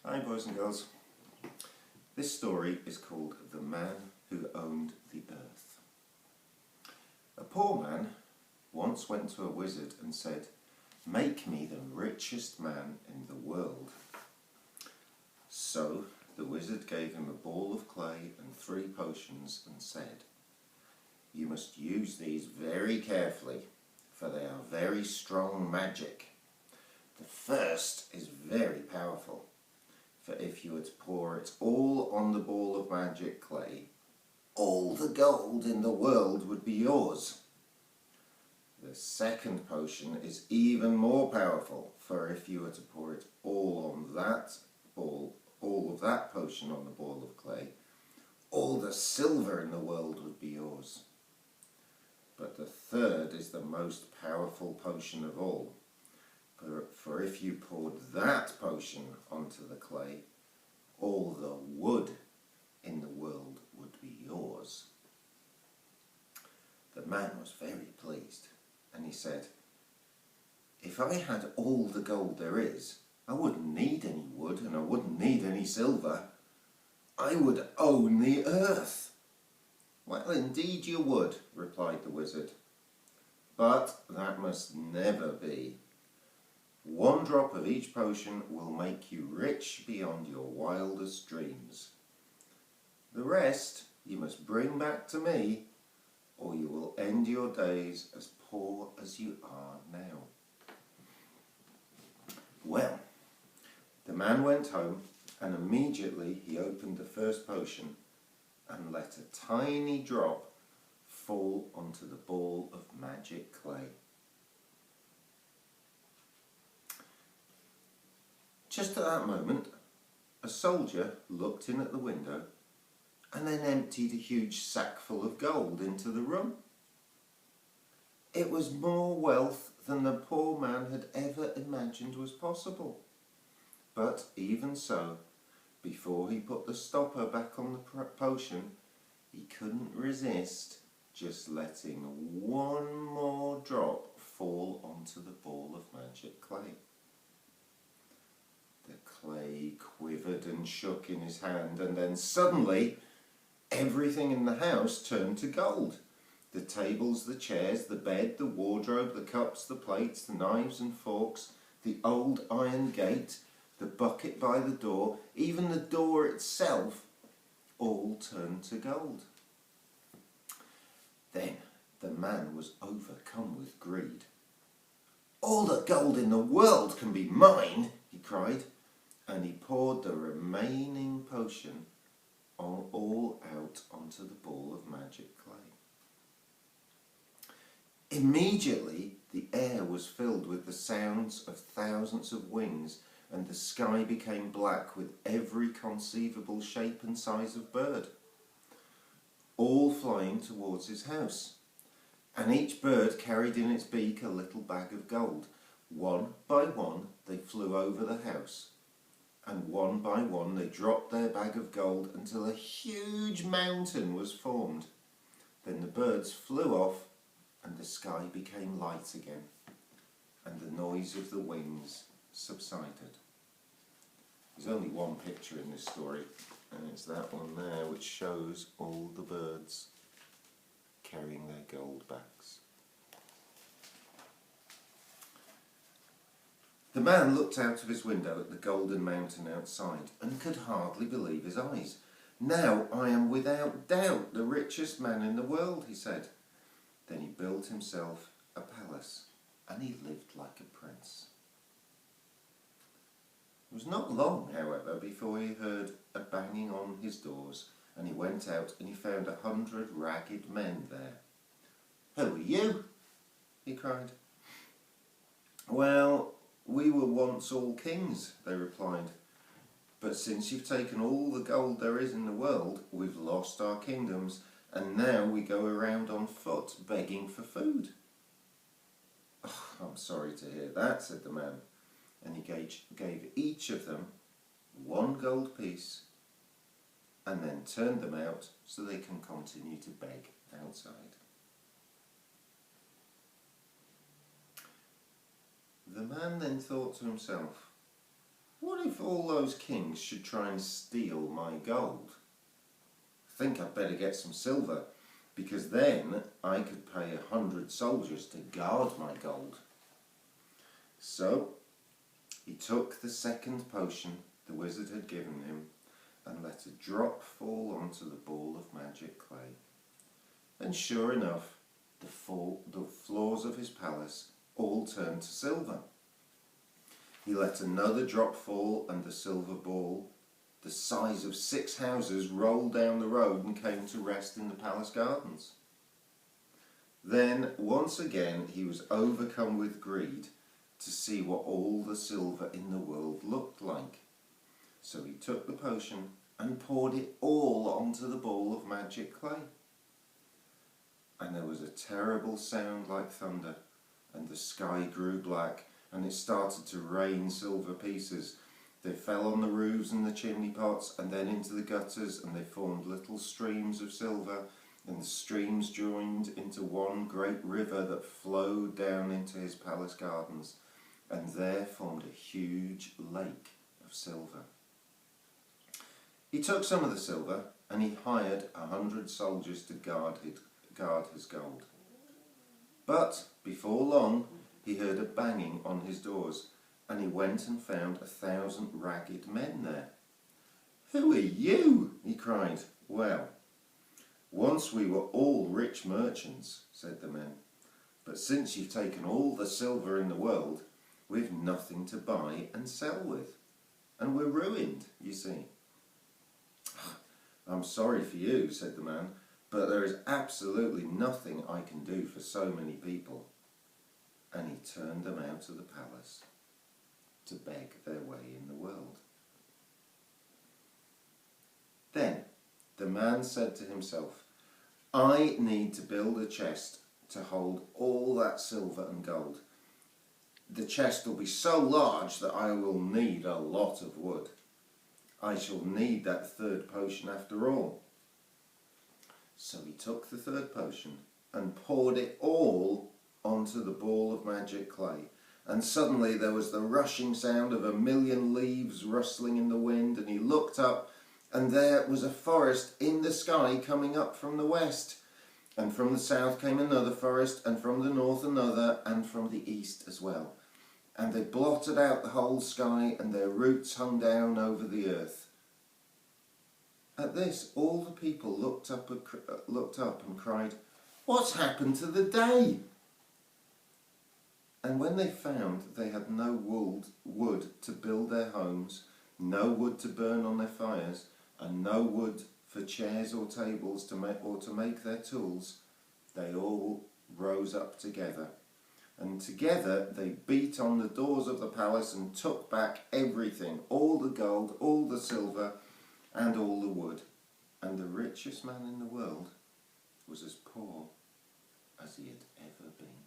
Hi boys and girls. This story is called The Man Who Owned the Earth. A poor man once went to a wizard and said, "Make me the richest man in the world." So the wizard gave him a ball of clay and 3 potions and said, "You must use these very carefully, for they are very strong magic. The first is very powerful, for if you were to pour it all on the ball of magic clay, all the gold in the world would be yours. The second potion is even more powerful, for if you were to pour it all of that potion on the ball of clay, all the silver in the world would be yours. But the third is the most powerful potion of all, for if you poured that potion onto the clay, all the wood in the world would be yours." The man was very pleased, and he said, "If I had all the gold there is, I wouldn't need any wood and I wouldn't need any silver. I would own the earth." "Well, indeed you would," replied the wizard, "but that must never be. 1 drop of each potion will make you rich beyond your wildest dreams. The rest you must bring back to me, or you will end your days as poor as you are now." Well, the man went home, and immediately he opened the first potion and let a tiny drop fall onto the ball of magic clay. Just at that moment, a soldier looked in at the window and then emptied a huge sack full of gold into the room. It was more wealth than the poor man had ever imagined was possible. But even so, before he put the stopper back on the potion, he couldn't resist just letting 1 more drop fall onto the ball of magic clay. The clay quivered and shook in his hand, and then suddenly everything in the house turned to gold. The tables, the chairs, the bed, the wardrobe, the cups, the plates, the knives and forks, the old iron gate, the bucket by the door, even the door itself, all turned to gold. Then the man was overcome with greed. "All the gold in the world can be mine," he cried, and he poured the remaining potion all out onto the ball of magic clay. Immediately the air was filled with the sounds of thousands of wings, and the sky became black with every conceivable shape and size of bird, all flying towards his house. And each bird carried in its beak a little bag of gold. One by one they flew over the house, and one by one they dropped their bag of gold until a huge mountain was formed. Then the birds flew off, and the sky became light again, and the noise of the wings subsided. There's only one picture in this story, and it's that one there, which shows all the birds carrying their gold bags. The man looked out of his window at the golden mountain outside and could hardly believe his eyes. "Now I am without doubt the richest man in the world," he said. Then he built himself a palace, and he lived like a prince. It was not long, however, before he heard a banging on his doors, and he went out and he found 100 ragged men there. "Who are you?" he cried. "Well, we were once all kings," they replied, "but since you've taken all the gold there is in the world, we've lost our kingdoms, and now we go around on foot begging for food." "Oh, I'm sorry to hear that," said the man, and he gave each of them 1 gold piece and then turned them out so they can continue to beg outside. The man then thought to himself, "What if all those kings should try and steal my gold, I think I'd better get some silver, because then I could pay 100 soldiers to guard my gold. So he took the second potion the wizard had given him and let a drop fall onto the ball of magic clay. And sure enough, the floors of his palace all turned to silver. He let another drop fall, and the silver ball, the size of 6 houses, rolled down the road and came to rest in the palace gardens. Then, once again, he was overcome with greed to see what all the silver in the world looked like. So he took the potion and poured it all onto the ball of magic clay. And there was a terrible sound like thunder, and the sky grew black, and it started to rain silver pieces. They fell on the roofs and the chimney pots, and then into the gutters, and they formed little streams of silver, and the streams joined into one great river that flowed down into his palace gardens, and there formed a huge lake of silver. He took some of the silver, and he hired 100 soldiers to guard his gold. But before long, he heard a banging on his doors, and he went and found 1,000 ragged men there. "Who are you?" he cried. "Well, once we were all rich merchants," said the men, "but since you've taken all the silver in the world, we've nothing to buy and sell with, and we're ruined, you see." "I'm sorry for you," said the man, "but there is absolutely nothing I can do for so many people." And he turned them out of the palace to beg their way in the world. Then the man said to himself, "I need to build a chest to hold all that silver and gold. The chest will be so large that I will need a lot of wood. I shall need that third potion after all." So he took the third potion and poured it all onto the ball of magic clay, and suddenly there was the rushing sound of 1,000,000 leaves rustling in the wind, and he looked up, and there was a forest in the sky coming up from the west, and from the south came another forest, and from the north another, and from the east as well. And they blotted out the whole sky, and their roots hung down over the earth. At this, all the people looked up and cried, "What's happened to the day?" And when they found they had no wood to build their homes, no wood to burn on their fires, and no wood for chairs or tables to make their tools, they all rose up together. And together they beat on the doors of the palace and took back everything, all the gold, all the silver, and all the wood. And the richest man in the world was as poor as he had ever been.